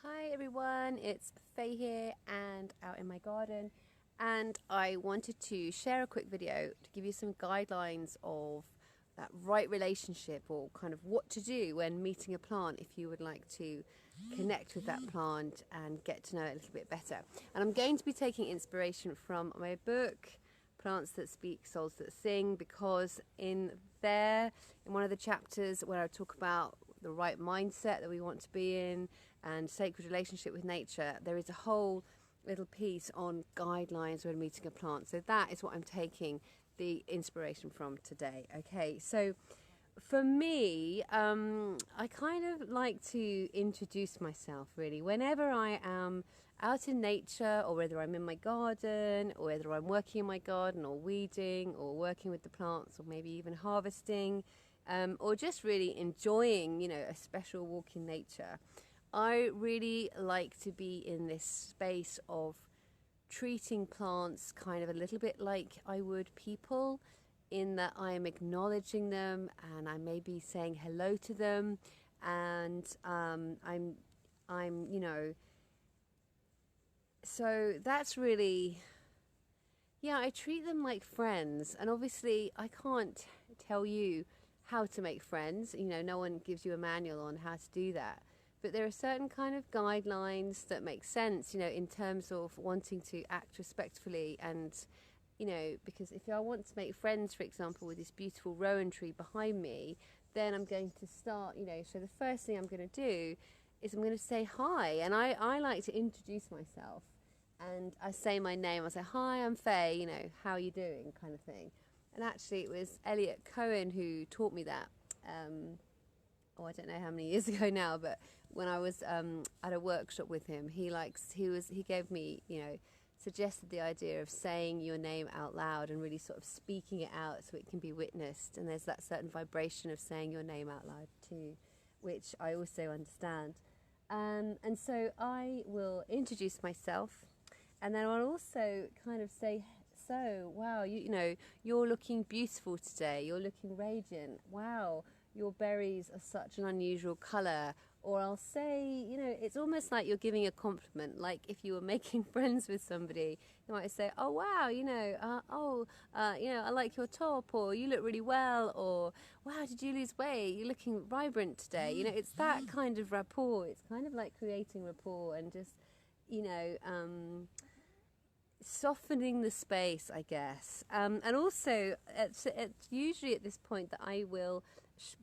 Hi everyone, it's Faye here and out in my garden, and I wanted to share a quick video to give you some guidelines of that right relationship, or kind of what to do when meeting a plant if you would like to connect with that plant and get to know it a little bit better. And I'm going to be taking inspiration from my book Plants That Speak, Souls That Sing, because in one of the chapters where I talk about the right mindset that we want to be in and sacred relationship with nature, there is a whole little piece on guidelines when meeting a plant. So that is what I'm taking the inspiration from today. Okay, so for me, I kind of like to introduce myself really whenever I am out in nature, or whether I'm in my garden, or whether I'm working in my garden, or weeding, or working with the plants, or maybe even harvesting, or just really enjoying, a special walk in nature. I really like to be in this space of treating plants kind of a little bit like I would people, in that I am acknowledging them and I may be saying hello to them, and I'm so that's really, I treat them like friends. And obviously I can't tell you how to make friends, no one gives you a manual on how to do that, but there are certain kind of guidelines that make sense, in terms of wanting to act respectfully. And because if I want to make friends, for example, with this beautiful rowan tree behind me, then I'm going to start, so the first thing I'm going to do is I'm going to say hi. And I like to introduce myself, and I say my name. I say, hi, I'm Faye, how are you doing, kind of thing. And actually it was Elliot Cohen who taught me that. I don't know how many years ago now, but when I was at a workshop with him, he gave me, suggested the idea of saying your name out loud and really sort of speaking it out so it can be witnessed. And there's that certain vibration of saying your name out loud too, which I also understand. And so I will introduce myself, and then I'll also kind of say, so, wow, you're looking beautiful today. You're looking radiant. Wow, your berries are such an unusual colour. Or I'll say, it's almost like you're giving a compliment. Like if you were making friends with somebody, you might say, oh, wow, I like your top, or you look really well, or wow, did you lose weight? You're looking vibrant today. It's that kind of rapport. It's kind of like creating rapport and just, softening the space, I guess. And also, it's usually at this point that I will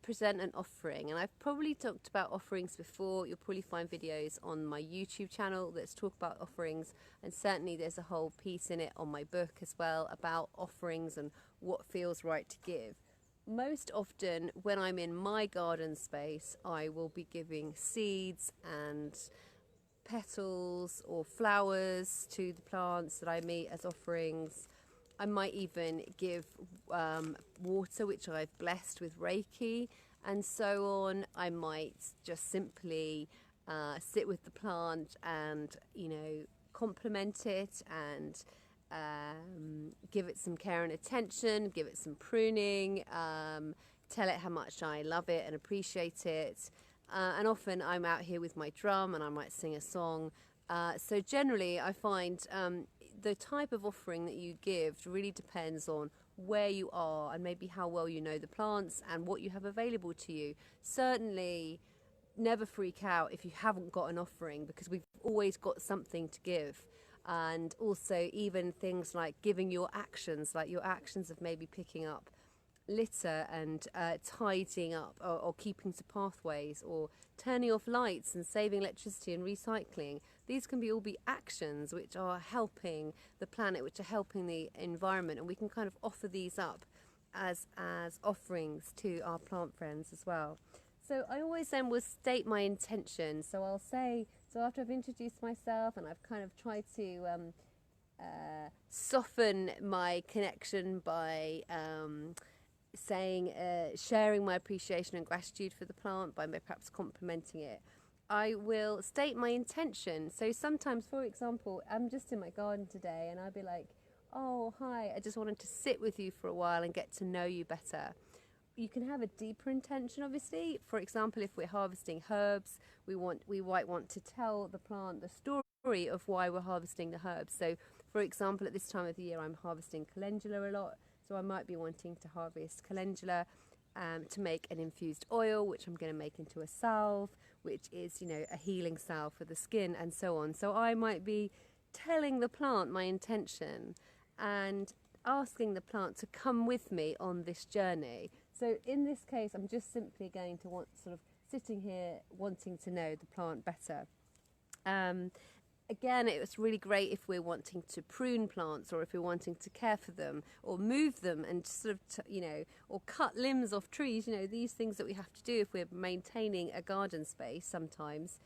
present an offering. And I've probably talked about offerings before. You'll probably find videos on my YouTube channel that talk about offerings. And certainly there's a whole piece in it on my book as well about offerings and what feels right to give. Most often when I'm in my garden space, I will be giving seeds and petals or flowers to the plants that I meet as offerings. I might even give water which I've blessed with Reiki and so on. I might just simply sit with the plant and compliment it and give it some care and attention, give it some pruning, tell it how much I love it and appreciate it. And often I'm out here with my drum and I might sing a song. So generally I find the type of offering that you give really depends on where you are and maybe how well you know the plants and what you have available to you. Certainly never freak out if you haven't got an offering, because we've always got something to give. And also even things like giving your actions, like your actions of maybe picking up litter and tidying up, or keeping to pathways, or turning off lights and saving electricity and recycling. These can all be actions which are helping the planet, which are helping the environment, and we can kind of offer these up as offerings to our plant friends as well. So I always then will state my intention. So I'll say, so after I've introduced myself and I've kind of tried to soften my connection by sharing my appreciation and gratitude for the plant by perhaps complimenting it, I will state my intention. So sometimes, for example, I'm just in my garden today and I'll be like, oh, hi, I just wanted to sit with you for a while and get to know you better. you can have a deeper intention, obviously. For example, if we're harvesting herbs, we might want to tell the plant the story of why we're harvesting the herbs. So, for example, at this time of the year, I'm harvesting calendula a lot. So I might be wanting to harvest calendula to make an infused oil, which I'm going to make into a salve, which is, you know, a healing salve for the skin and so on. So I might be telling the plant my intention and asking the plant to come with me on this journey. So in this case, I'm just simply going to want sort of sitting here wanting to know the plant better. Again, it was really great if we're wanting to prune plants, or if we're wanting to care for them or move them and sort of, you know, or cut limbs off trees, you know, these things that we have to do if we're maintaining a garden space sometimes.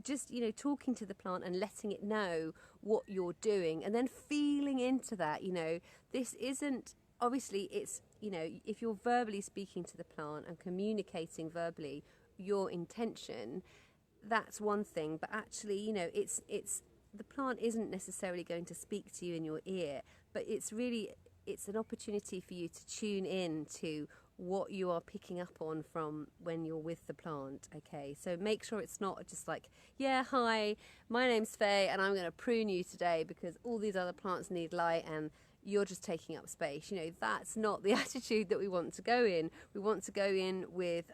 Just, you know, talking to the plant and letting it know what you're doing, and then feeling into that. You know, this isn't, obviously it's, you know, if you're verbally speaking to the plant and communicating verbally your intention, that's one thing, but actually, you know, it's the plant isn't necessarily going to speak to you in your ear, but it's an opportunity for you to tune in to what you are picking up on from when you're with the plant. Okay, so make sure it's not just like, yeah, hi, my name's Fay and I'm going to prune you today because all these other plants need light and you're just taking up space. You know, that's not the attitude that we want to go in. We want to go in with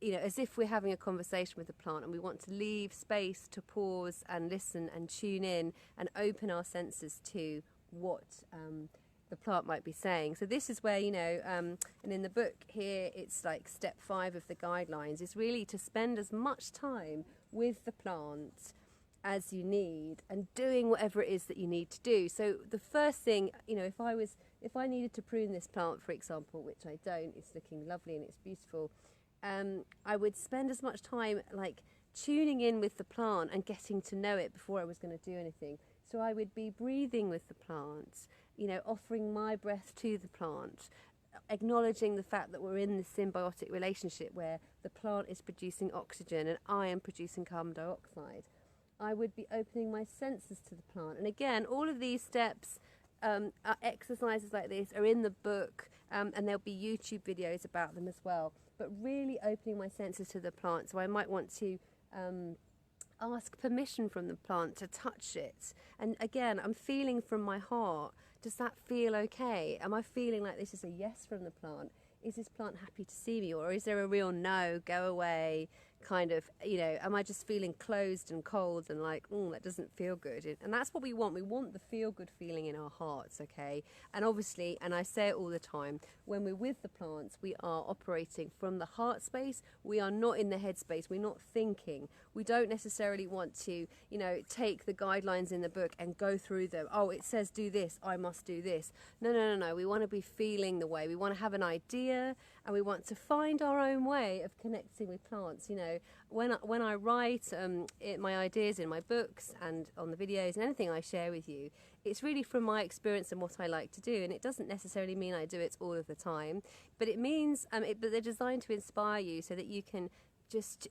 you know, as if we're having a conversation with the plant, and we want to leave space to pause and listen and tune in and open our senses to what the plant might be saying. So this is where, you know, and in the book here, it's like step 5 of the guidelines is really to spend as much time with the plant as you need and doing whatever it is that you need to do. So the first thing, you know, if I needed to prune this plant, for example, which I don't, it's looking lovely and it's beautiful, I would spend as much time like tuning in with the plant and getting to know it before I was going to do anything. So I would be breathing with the plant, you know, offering my breath to the plant, acknowledging the fact that we're in this symbiotic relationship where the plant is producing oxygen and I am producing carbon dioxide. I would be opening my senses to the plant. And again, all of these steps, exercises like this are in the book, and there'll be YouTube videos about them as well. But really opening my senses to the plant. So I might want to ask permission from the plant to touch it. And again, I'm feeling from my heart, does that feel okay? Am I feeling like this is a yes from the plant? Is this plant happy to see me? Or is there a real no, go away, kind of, you know, am I just feeling closed and cold and like, that doesn't feel good? And that's what we want. We want the feel-good feeling in our hearts, okay? And obviously, and I say it all the time, when we're with the plants, we are operating from the heart space. We are not in the head space. We're not thinking. We don't necessarily want to, you know, take the guidelines in the book and go through them. Oh, it says do this, I must do this. No. We want to be feeling the way. We want to have an idea, and we want to find our own way of connecting with plants. You know, when I write my ideas in my books and on the videos and anything I share with you, it's really from my experience and what I like to do. And it doesn't necessarily mean I do it all of the time, but it means, but they're designed to inspire you so that you can just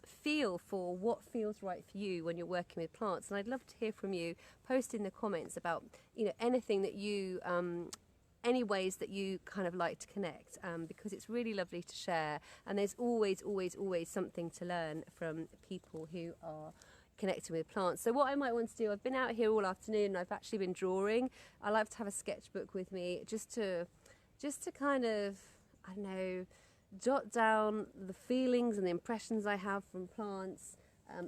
feel for what feels right for you when you're working with plants. And I'd love to hear from you. Post in the comments about, you know, anything that you any ways that you kind of like to connect, because it's really lovely to share, and there's always something to learn from people who are connecting with plants. So what I might want to do, I've been out here all afternoon and I've actually been drawing. I like to have a sketchbook with me just to kind of, I don't know, jot down the feelings and the impressions I have from plants,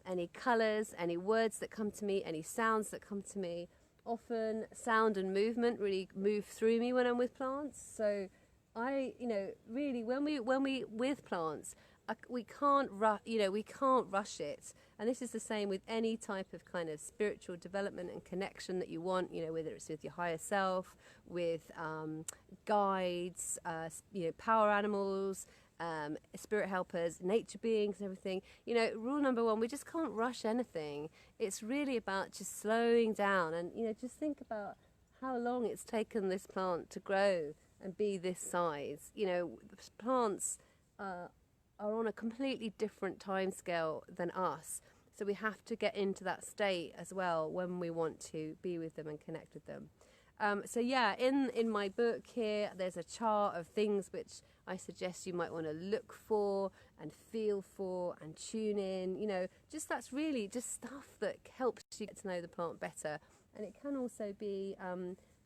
any colours, any words that come to me, any sounds that come to me. Often sound and movement really move through me when I'm with plants. So I, you know, really when we with plants, we can't rush it. And this is the same with any type of kind of spiritual development and connection that you want, you know, whether it's with your higher self, with guides, you know, power animals, spirit helpers, nature beings and everything. You know, rule number 1, we just can't rush anything. It's really about just slowing down and, you know, just think about how long it's taken this plant to grow and be this size. You know, plants are on a completely different time scale than us. So we have to get into that state as well when we want to be with them and connect with them. So yeah, in my book here, there's a chart of things which I suggest you might want to look for and feel for and tune in. You know, just that's really just stuff that helps you get to know the plant better. And it can also be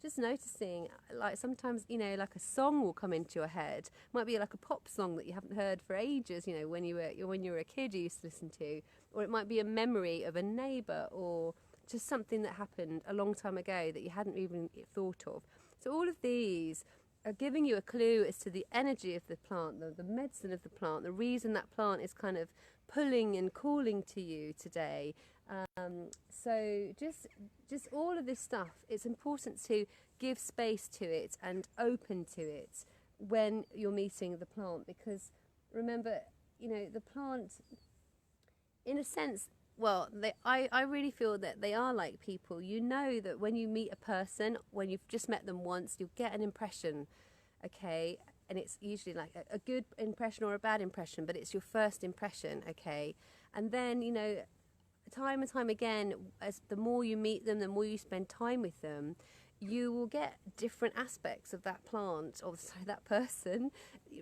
just noticing, like sometimes, you know, like a song will come into your head. It might be like a pop song that you haven't heard for ages, you know, when you were a kid you used to listen to. Or it might be a memory of a neighbour, or just something that happened a long time ago that you hadn't even thought of. So all of these are giving you a clue as to the energy of the plant, the medicine of the plant, the reason that plant is kind of pulling and calling to you today. So just all of this stuff, it's important to give space to it and open to it when you're meeting the plant, because remember, you know, the plant, in a sense, well, I really feel that they are like people. You know that when you meet a person, when you've just met them once, you'll get an impression, okay? And it's usually like a good impression or a bad impression, but it's your first impression, okay? And then, you know, time and time again, as the more you meet them, the more you spend time with them, you will get different aspects of that plant, or sorry, that person,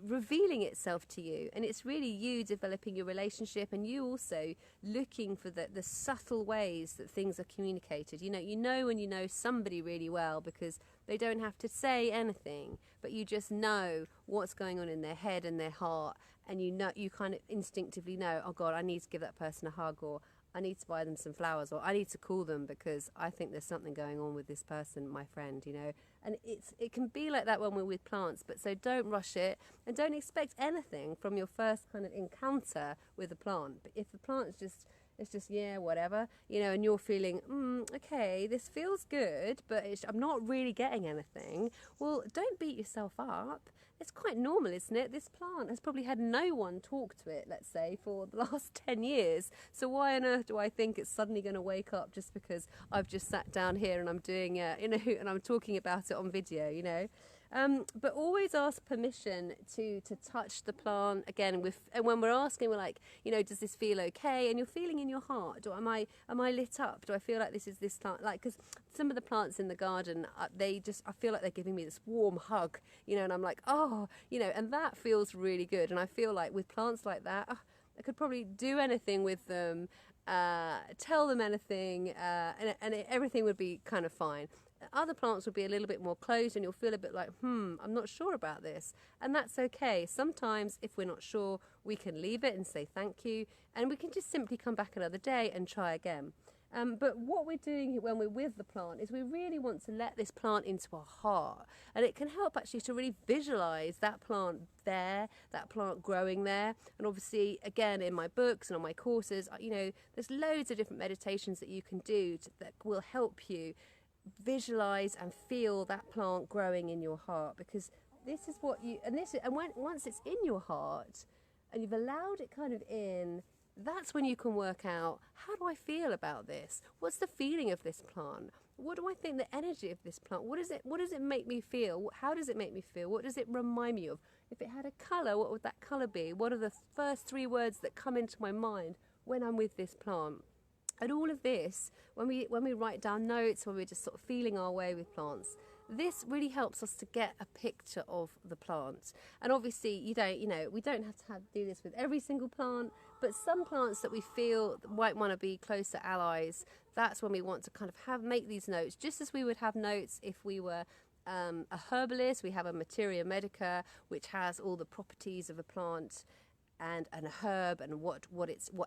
revealing itself to you. And it's really you developing your relationship, and you also looking for the subtle ways that things are communicated. You know when you know somebody really well, because they don't have to say anything, but you just know what's going on in their head and their heart, and you kind of instinctively know, oh God, I need to give that person a hug, or I need to buy them some flowers, or I need to call them because I think there's something going on with this person, my friend, you know. And it can be like that when we're with plants, but so don't rush it, and don't expect anything from your first kind of encounter with a plant. But if the plant is just yeah, whatever, you know, and you're feeling, okay, this feels good, but I'm not really getting anything, well, don't beat yourself up. It's quite normal, isn't it? This plant has probably had no one talk to it, let's say, for the last 10 years. So why on earth do I think it's suddenly going to wake up just because I've just sat down here and I'm doing it, you know, and I'm talking about it on video, you know? But always ask permission to touch the plant again. And when we're asking, we're like, you know, does this feel okay? And you're feeling in your heart, or am I lit up? Do I feel like this plant? Like, because some of the plants in the garden, I feel like they're giving me this warm hug, you know, and I'm like, oh, you know, and that feels really good. And I feel like with plants like that, I could probably do anything with them, tell them anything, and everything would be kind of fine. Other plants will be a little bit more closed, and you'll feel a bit like, I'm not sure about this. And that's okay. Sometimes if we're not sure, we can leave it and say thank you, and we can just simply come back another day and try again. But what we're doing when we're with the plant is we really want to let this plant into our heart, and it can help actually to really visualize that plant there, that plant growing there. And obviously, again, in my books and on my courses, you know, there's loads of different meditations that you can do that will help you visualize and feel that plant growing in your heart, because this is what you once it's in your heart and you've allowed it kind of in, that's when you can work out, how do I feel about this? What's the feeling of this plant? What do I think the energy of this plant? What does it make me feel? How does it make me feel? What does it remind me of? If it had a colour, what would that colour be? What are the first 3 words that come into my mind when I'm with this plant? And all of this, when we write down notes, when we're just sort of feeling our way with plants, this really helps us to get a picture of the plant. And obviously, we don't have to do this with every single plant, but some plants that we feel might want to be closer allies, that's when we want to kind of make these notes, just as we would have notes if we were a herbalist. We have a materia medica, which has all the properties of a plant and a herb, and what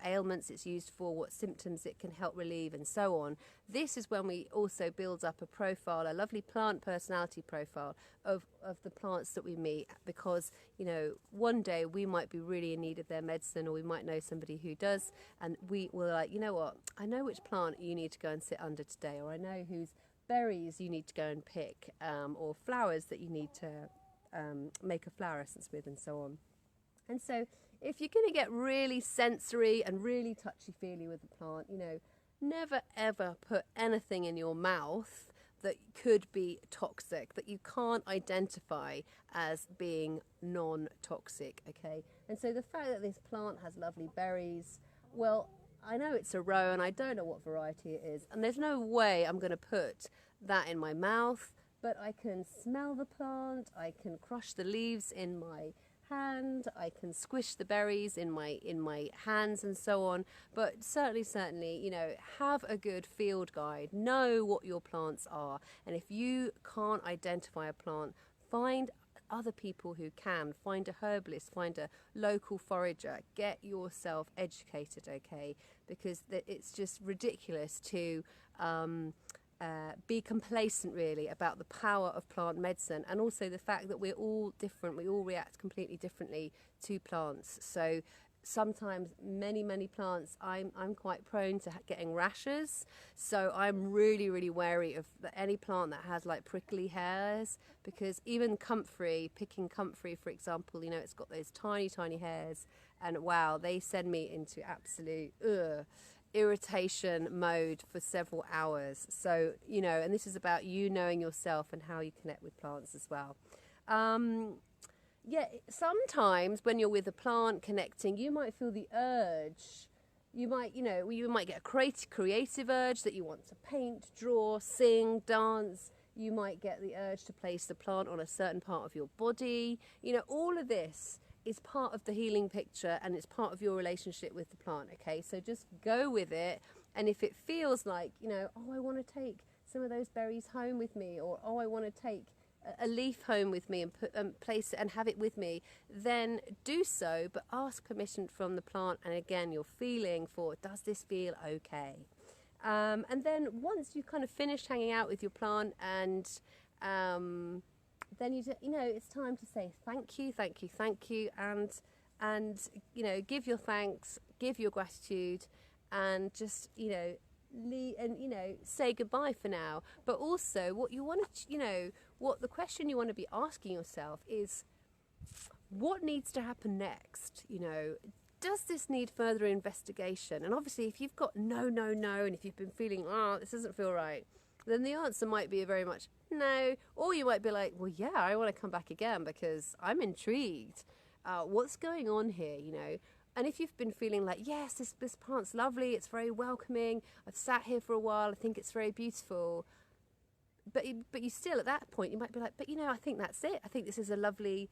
ailments it's used for, what symptoms it can help relieve, and so on. This is when we also build up a profile, a lovely plant personality profile of the plants that we meet, because, you know, one day we might be really in need of their medicine, or we might know somebody who does, and we're like, you know what, I know which plant you need to go and sit under today, or I know whose berries you need to go and pick, or flowers that you need to make a flower essence with, and so on. And so if you're going to get really sensory and really touchy-feely with the plant, you know, never ever put anything in your mouth that could be toxic, that you can't identify as being non-toxic, okay? And so the fact that this plant has lovely berries, well, I know it's a row and I don't know what variety it is, and there's no way I'm going to put that in my mouth, but I can smell the plant, I can crush the leaves in my hand, I can squish the berries in my hands and so on. But certainly, you know, have a good field guide, know what your plants are, and if you can't identify a plant, find other people who can. Find a herbalist, find a local forager, get yourself educated, okay? Because it's just ridiculous to be complacent really about the power of plant medicine, and also the fact that we're all different, we all react completely differently to plants. So sometimes many plants I'm quite prone to getting rashes, so I'm really wary of any plant that has like prickly hairs, because even comfrey, picking comfrey for example, you know, it's got those tiny hairs, and wow, they send me into absolute irritation mode for several hours. So, you know, and this is about you knowing yourself and how you connect with plants as well. Yeah, sometimes when you're with a plant connecting, you might feel the urge. You might, you know, you might get a creative urge that you want to paint, draw, sing, dance. You might get the urge to place the plant on a certain part of your body. You know, all of this is part of the healing picture, and it's part of your relationship with the plant, okay? So just go with it, and if it feels like, you know, oh, I want to take some of those berries home with me, or oh, I want to take a leaf home with me and place it and have it with me, then do so, but ask permission from the plant, and again, you're feeling for, does this feel okay? And then once you've kind of finished hanging out with your plant, and then you know, it's time to say thank you, and you know, give your thanks, give your gratitude, and just, you know, say goodbye for now. But also, what you want to, you know, what the question you want to be asking yourself is, what needs to happen next? You know, does this need further investigation? And obviously, if you've got no, and if you've been feeling, oh, this doesn't feel right, then the answer might be very much no, or you might be like, well, yeah, I want to come back again because I'm intrigued. What's going on here, you know? And if you've been feeling like, yes, this plant's lovely, it's very welcoming, I've sat here for a while, I think it's very beautiful, but you still, at that point, you might be like, but you know, I think that's it. I think this is a lovely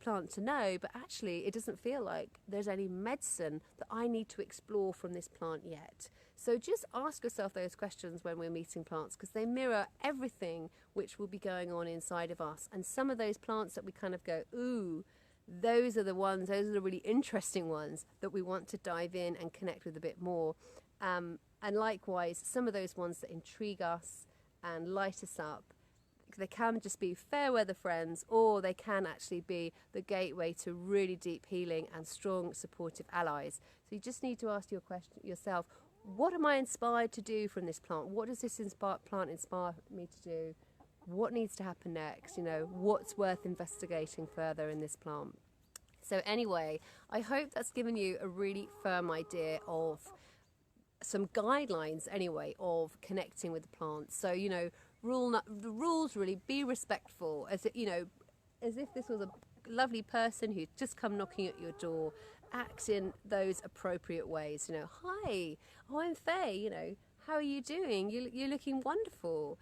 plant to know, but actually it doesn't feel like there's any medicine that I need to explore from this plant yet. So just ask yourself those questions when we're meeting plants, because they mirror everything which will be going on inside of us. And some of those plants that we kind of go, ooh, those are the really interesting ones that we want to dive in and connect with a bit more. And likewise, some of those ones that intrigue us and light us up, they can just be fair weather friends, or they can actually be the gateway to really deep healing and strong supportive allies. So you just need to ask yourself, what am I inspired to do from this plant? What does this plant inspire me to do? What needs to happen next? You know, what's worth investigating further in this plant? So anyway, I hope that's given you a really firm idea of some guidelines anyway of connecting with the plant. So, you know, the rules really, be respectful, as it, you know, as if this was a lovely person who'd just come knocking at your door. Act in those appropriate ways. You know, hi, oh, I'm Fay, you know, how are you doing? You're looking wonderful.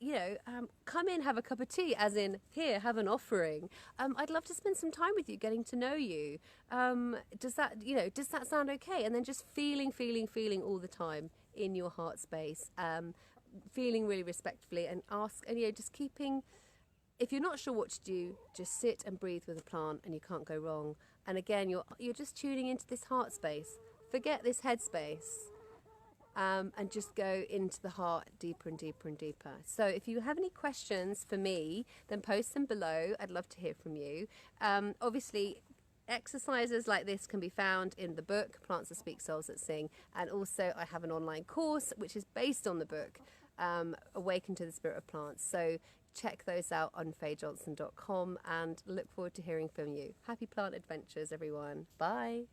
You know, come in, have a cup of tea, as in, here, have an offering. I'd love to spend some time with you, getting to know you. Does that sound okay? And then just feeling all the time in your heart space, feeling really respectfully, and ask, and you know, just keeping, if you're not sure what to do, just sit and breathe with a plant, and you can't go wrong. And again, you're just tuning into this heart space. Forget this head space. And just go into the heart deeper and deeper and deeper. So if you have any questions for me, then post them below. I'd love to hear from you. Obviously, exercises like this can be found in the book, Plants That Speak, Souls That Sing. And also I have an online course which is based on the book, Awaken to the Spirit of Plants. So check those out on fayjohnston.com, and look forward to hearing from you. Happy plant adventures, everyone. Bye.